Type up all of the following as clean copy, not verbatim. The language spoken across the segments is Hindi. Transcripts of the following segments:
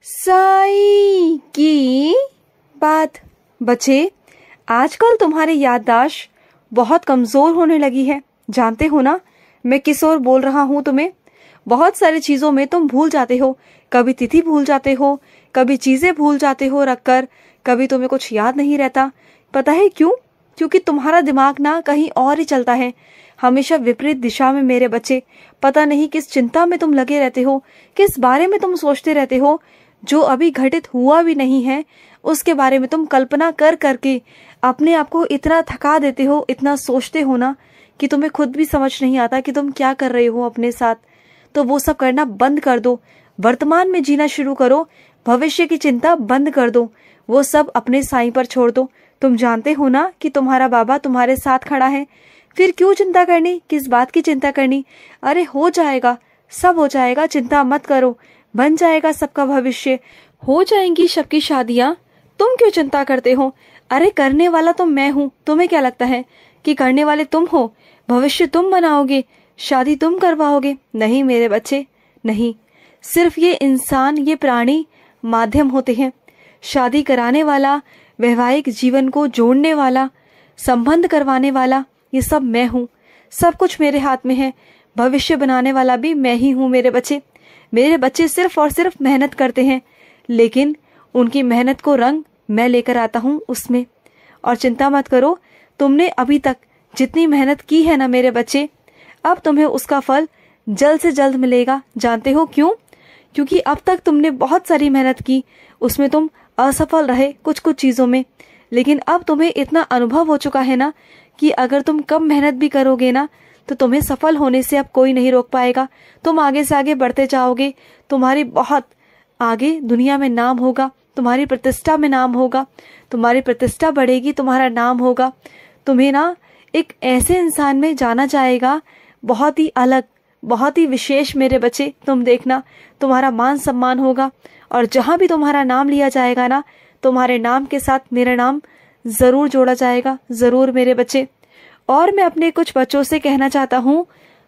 साई की बात। बच्चे, आजकल तुम्हारी याददाश्त बहुत कमजोर होने लगी है। जानते हो ना मैं किस ओर बोल रहा हूँ तुम्हें। बहुत सारी चीजों में तुम भूल जाते हो। कभी तिथि भूल जाते हो, कभी चीजें भूल जाते हो रखकर, कभी तुम्हें कुछ याद नहीं रहता। पता है क्यों? क्योंकि तुम्हारा दिमाग ना कहीं और ही चलता है, हमेशा विपरीत दिशा में। मेरे बच्चे, पता नहीं किस चिंता में तुम लगे रहते हो, किस बारे में तुम सोचते रहते हो जो अभी घटित हुआ भी नहीं है। उसके बारे में तुम कल्पना कर करके अपने आप को इतना थका देते हो, इतना सोचते हो ना कि तुम्हें खुद भी समझ नहीं आता कि तुम क्या कर रहे हो अपने साथ। तो वो सब करना बंद कर दो, वर्तमान में जीना शुरू करो। भविष्य की चिंता बंद कर दो, वो सब अपने साईं पर छोड़ दो। तुम जानते हो ना कि तुम्हारा बाबा तुम्हारे साथ खड़ा है, फिर क्यों चिंता करनी? किस बात की चिंता करनी? अरे हो जाएगा, सब हो जाएगा, चिंता मत करो। बन जाएगा सबका भविष्य, हो जाएंगी सबकी शादियां। तुम क्यों चिंता करते हो? अरे करने वाला तो मैं हूँ। तुम्हें क्या लगता है कि करने वाले तुम हो? भविष्य तुम बनाओगे, शादी तुम करवाओगे? नहीं मेरे बच्चे, नहीं। सिर्फ ये इंसान, ये प्राणी माध्यम होते हैं। शादी कराने वाला, वैवाहिक जीवन को जोड़ने वाला, संबंध करवाने वाला, ये सब मैं हूँ। सब कुछ मेरे हाथ में है। भविष्य बनाने वाला भी मैं ही हूँ मेरे बच्चे। मेरे बच्चे सिर्फ और सिर्फ मेहनत करते हैं, लेकिन उनकी मेहनत को रंग मैं लेकर आता हूँ उसमें। और चिंता मत करो, तुमने अभी तक जितनी मेहनत की है ना मेरे बच्चे, अब तुम्हें उसका फल जल्द से जल्द मिलेगा। जानते हो क्यों? क्योंकि अब तक तुमने बहुत सारी मेहनत की, उसमें तुम असफल रहे कुछ कुछ चीजों में, लेकिन अब तुम्हें इतना अनुभव हो चुका है ना कि अगर तुम कम मेहनत भी करोगे ना तो तुम्हें सफल होने से अब कोई नहीं रोक पाएगा। तुम आगे से आगे बढ़ते जाओगे, तुम्हारी बहुत आगे दुनिया में नाम होगा, तुम्हारी प्रतिष्ठा में नाम होगा, तुम्हारी प्रतिष्ठा बढ़ेगी, तुम्हारा नाम होगा। तुम्हें ना एक ऐसे इंसान में जाना जाएगा, बहुत ही अलग, बहुत ही विशेष मेरे बच्चे। तुम देखना, तुम्हारा मान सम्मान होगा, और जहां भी तुम्हारा नाम लिया जाएगा ना, तुम्हारे नाम के साथ मेरा नाम जरूर जोड़ा जाएगा, जरूर मेरे बच्चे। और मैं अपने कुछ बच्चों से कहना चाहता हूँ,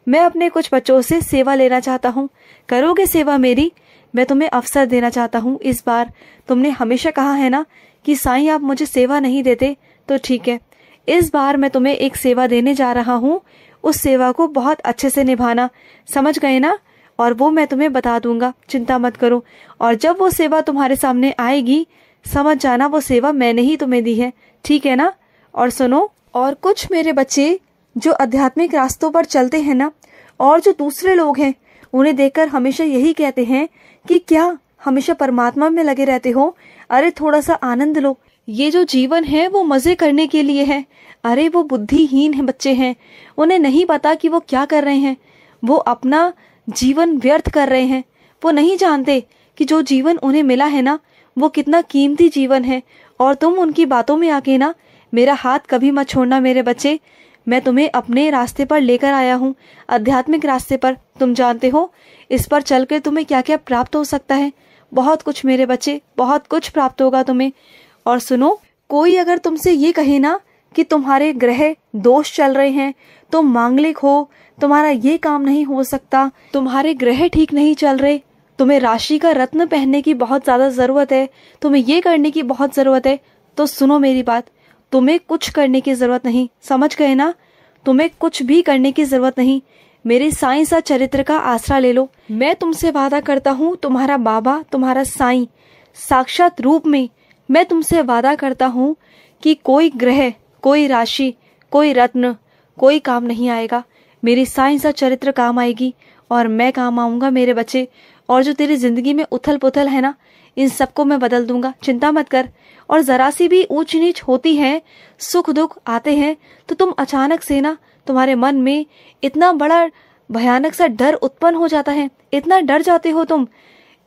मैं अपने कुछ बच्चों से सेवा लेना चाहता हूँ। करोगे सेवा मेरी? मैं तुम्हें अवसर देना चाहता हूँ इस बार। तुमने हमेशा कहा है ना कि साईं आप मुझे सेवा नहीं देते, तो ठीक है, इस बार मैं तुम्हें एक सेवा देने जा रहा हूँ। उस सेवा को बहुत अच्छे से निभाना, समझ गए ना? और वो मैं तुम्हें बता दूंगा, चिंता मत करो। और जब वो सेवा तुम्हारे सामने आएगी, समझ जाना वो सेवा मैंने ही तुम्हें दी है, ठीक है ना? और सुनो, और कुछ मेरे बच्चे जो आध्यात्मिक रास्तों पर चलते हैं ना, और जो दूसरे लोग हैं, उन्हें देखकर हमेशा यही कहते हैं कि क्या हमेशा परमात्मा में लगे रहते हो? अरे थोड़ा सा आनंद लो, ये जो जीवन है वो मजे करने के लिए है। अरे वो बुद्धिहीन है बच्चे हैं, उन्हें नहीं पता कि वो क्या कर रहे हैं। वो अपना जीवन व्यर्थ कर रहे हैं। वो नहीं जानते कि जो जीवन उन्हें मिला है ना, वो कितना कीमती जीवन है। और तुम उनकी बातों में आके ना मेरा हाथ कभी मत छोड़ना मेरे बच्चे। मैं तुम्हें अपने रास्ते पर लेकर आया हूँ, आध्यात्मिक रास्ते पर। तुम जानते हो इस पर चलकर तुम्हें क्या क्या प्राप्त हो सकता है? बहुत कुछ मेरे बच्चे, बहुत कुछ प्राप्त होगा तुम्हें। और सुनो, कोई अगर तुमसे ये कहे ना कि तुम्हारे ग्रह दोष चल रहे हैं, तुम मांगलिक हो, तुम्हारा ये काम नहीं हो सकता, तुम्हारे ग्रह ठीक नहीं चल रहे, तुम्हें राशि का रत्न पहनने की बहुत ज्यादा जरूरत है, तुम्हें ये करने की बहुत जरूरत है, तो सुनो मेरी बात, तुम्हें कुछ करने की जरूरत नहीं। समझ गए ना? तुम्हें कुछ भी करने की जरूरत नहीं। मेरे साईं सा चरित्र का आसरा ले लो। मैं तुमसे वादा करता हूँ, तुम्हारा बाबा, तुम्हारा साईं साक्षात रूप में, मैं तुमसे वादा करता हूँ कि कोई ग्रह, कोई राशि, कोई रत्न, कोई काम नहीं आएगा। मेरी साईं सा चरित्र काम आएगी और मैं काम आऊंगा मेरे बच्चे। और जो तेरी जिंदगी में उथल पुथल है ना, इन सबको मैं बदल दूंगा, चिंता मत कर। और जरा सी भी ऊंच नीच होती है, सुख दुख आते हैं, तो तुम अचानक से ना तुम्हारे मन में इतना बड़ा भयानक सा डर उत्पन्न हो जाता है, इतना डर जाते हो तुम,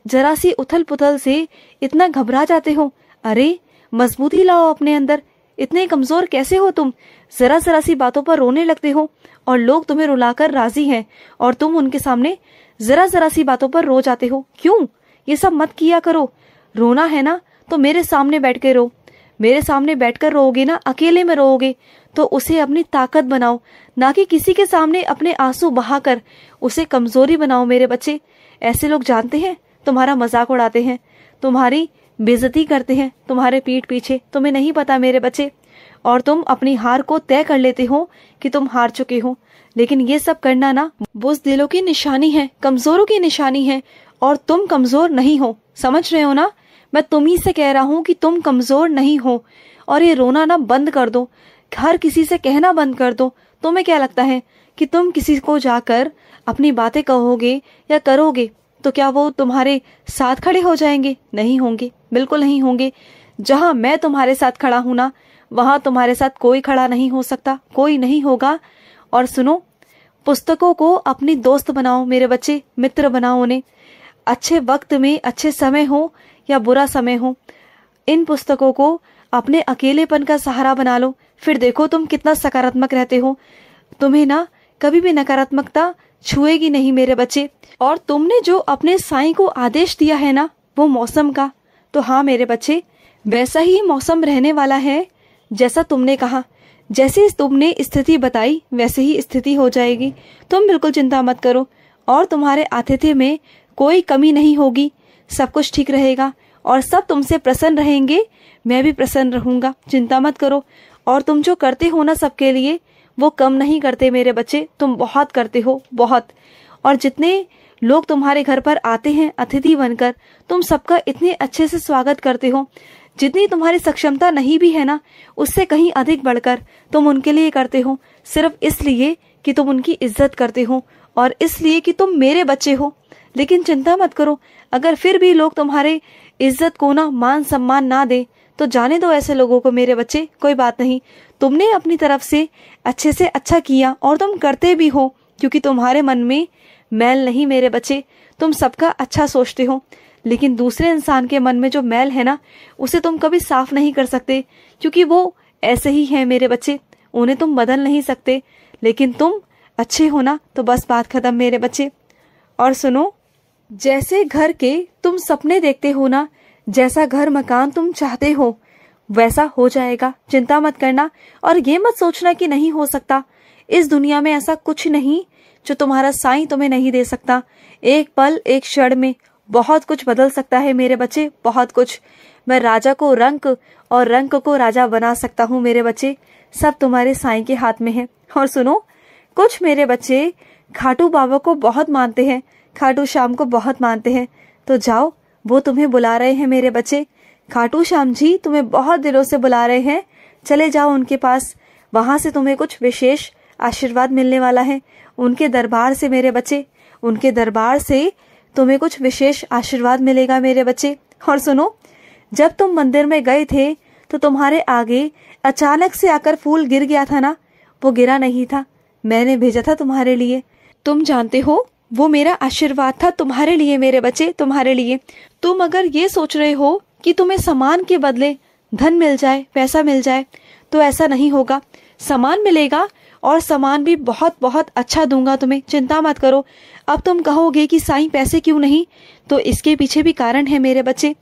जरा सी उथल पुथल से इतना घबरा जाते हो। अरे मजबूती लाओ अपने अंदर, इतने कमजोर कैसे हो तुम? जरा जरा सी बातों पर रोने लगते हो और लोग तुम्हें रुलाकर राजी हैं, और तुम उनके सामने जरा जरा सी बातों पर रो जाते हो। क्यों? ये सब मत किया करो। रोना है ना तो मेरे सामने बैठ के रो। मेरे सामने बैठकर रोओगे ना, अकेले में रोओगे, तो उसे अपनी ताकत बनाओ, ना कि किसी के सामने अपने आंसू बहाकर उसे कमजोरी बनाओ मेरे बच्चे। ऐसे लोग जानते हैं तुम्हारा मजाक उड़ाते हैं, तुम्हारी बेइज्जती करते हैं तुम्हारे पीठ पीछे, तुम्हें नहीं पता मेरे बच्चे, और तुम अपनी हार को तय कर लेते हो कि तुम हार चुके हो। लेकिन ये सब करना ना बुज़दिलों की निशानी है, कमजोरों की निशानी है, और तुम कमजोर नहीं हो, समझ रहे हो ना? मैं तुम्ही से कह रहा हूँ कि तुम कमजोर नहीं हो। और ये रोना ना बंद कर दो, हर किसी से कहना बंद कर दो। तुम्हें क्या लगता है कि तुम किसी को जाकर अपनी बातें कहोगे या करोगे तो क्या वो तुम्हारे साथ खड़े हो जाएंगे? नहीं होंगे, बिल्कुल नहीं होंगे। जहां मैं तुम्हारे साथ खड़ा हूं ना, वहां तुम्हारे साथ कोई खड़ा नहीं हो सकता, कोई नहीं होगा। और सुनो, पुस्तकों को अपनी दोस्त बनाओ मेरे बच्चे, मित्र बनाओ उन्हें। अच्छे वक्त में, अच्छे समय हो या बुरा समय हो, इन पुस्तकों को अपने अकेलेपन का सहारा बना लो। फिर देखो तुम कितना सकारात्मक रहते हो। तुम्हें ना कभी भी नकारात्मकता छुएगी नहीं मेरे बच्चे। और तुमने जो अपने साईं को आदेश दिया है ना, वो मौसम का, तो हाँ मेरे बच्चे, वैसा ही मौसम रहने वाला है जैसा तुमने कहा। जैसे तुमने स्थिति बताई वैसे ही स्थिति हो जाएगी। तुम बिल्कुल चिंता मत करो, और तुम्हारे आतिथ्य में कोई कमी नहीं होगी। सब कुछ ठीक रहेगा और सब तुमसे प्रसन्न रहेंगे, मैं भी प्रसन्न रहूंगा। चिंता मत करो। और तुम जो करते हो ना सबके लिए, वो कम नहीं करते मेरे बच्चे, तुम बहुत करते हो, बहुत। और जितने लोग तुम्हारे घर पर आते हैं अतिथि बनकर, तुम सबका इतने अच्छे से स्वागत करते हो। जितनी तुम्हारी सक्षमता नहीं भी है ना, उससे कहीं अधिक बढ़कर तुम उनके लिए करते हो, सिर्फ इसलिए कि तुम उनकी इज्जत करते हो और इसलिए कि तुम मेरे बच्चे हो। लेकिन चिंता मत करो, अगर फिर भी लोग तुम्हारे इज्जत को ना, मान सम्मान ना दे, तो जाने दो ऐसे लोगों को मेरे बच्चे, कोई बात नहीं। तुमने अपनी तरफ से अच्छे से अच्छा किया और तुम करते भी हो, क्योंकि तुम्हारे मन में मैल नहीं मेरे बच्चे, तुम सबका अच्छा सोचते हो। लेकिन दूसरे इंसान के मन में जो मैल है ना, उसे तुम कभी साफ नहीं कर सकते, क्योंकि वो ऐसे ही है मेरे बच्चे, उन्हें तुम बदल नहीं सकते। लेकिन तुम अच्छे हो ना, तो बस बात खत्म मेरे बच्चे। और सुनो, जैसे घर के तुम सपने देखते हो ना, जैसा घर मकान तुम चाहते हो, वैसा हो जाएगा। चिंता मत करना और ये मत सोचना कि नहीं हो सकता। इस दुनिया में ऐसा कुछ नहीं जो तुम्हारा साईं तुम्हें नहीं दे सकता। एक पल, एक क्षण में बहुत कुछ बदल सकता है मेरे बच्चे, बहुत कुछ। मैं राजा को रंक और रंक को राजा बना सकता हूँ मेरे बच्चे, सब तुम्हारे साईं के हाथ में है। और सुनो, कुछ मेरे बच्चे खाटू बाबा को बहुत मानते हैं, खाटू श्याम को बहुत मानते हैं, तो जाओ, वो तुम्हें बुला रहे हैं मेरे बच्चे। खाटू श्याम जी तुम्हें बहुत दिनों से बुला रहे हैं, चले जाओ उनके पास, वहां से तुम्हें कुछ विशेष आशीर्वाद मिलने वाला है। उनके दरबार से मेरे बच्चे, उनके दरबार से तुम्हें कुछ विशेष आशीर्वाद मिलेगा मेरे बच्चे। और सुनो, जब तुम मंदिर में गए थे तो तुम्हारे आगे अचानक से आकर फूल गिर गया था ना, वो गिरा नहीं था, मैंने भेजा था तुम्हारे लिए। तुम जानते हो, वो मेरा आशीर्वाद था तुम्हारे लिए मेरे बच्चे, तुम्हारे लिए। तुम अगर ये सोच रहे हो कि तुम्हें सामान के बदले धन मिल जाए, पैसा मिल जाए, तो ऐसा नहीं होगा। सामान मिलेगा और सामान भी बहुत बहुत अच्छा दूंगा तुम्हें, चिंता मत करो। अब तुम कहोगे कि साईं पैसे क्यों नहीं, तो इसके पीछे भी कारण है मेरे बच्चे,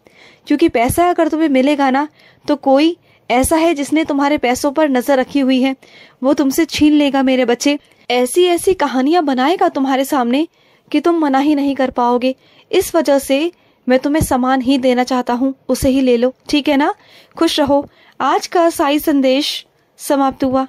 क्योंकि पैसा अगर तुम्हें मिलेगा ना, तो कोई ऐसा है जिसने तुम्हारे पैसों पर नजर रखी हुई है, वो तुमसे छीन लेगा मेरे बच्चे। ऐसी ऐसी कहानियां बनाएगा तुम्हारे सामने कि तुम मना ही नहीं कर पाओगे। इस वजह से मैं तुम्हें सामान ही देना चाहता हूँ, उसे ही ले लो, ठीक है ना? खुश रहो। आज का साई संदेश समाप्त हुआ।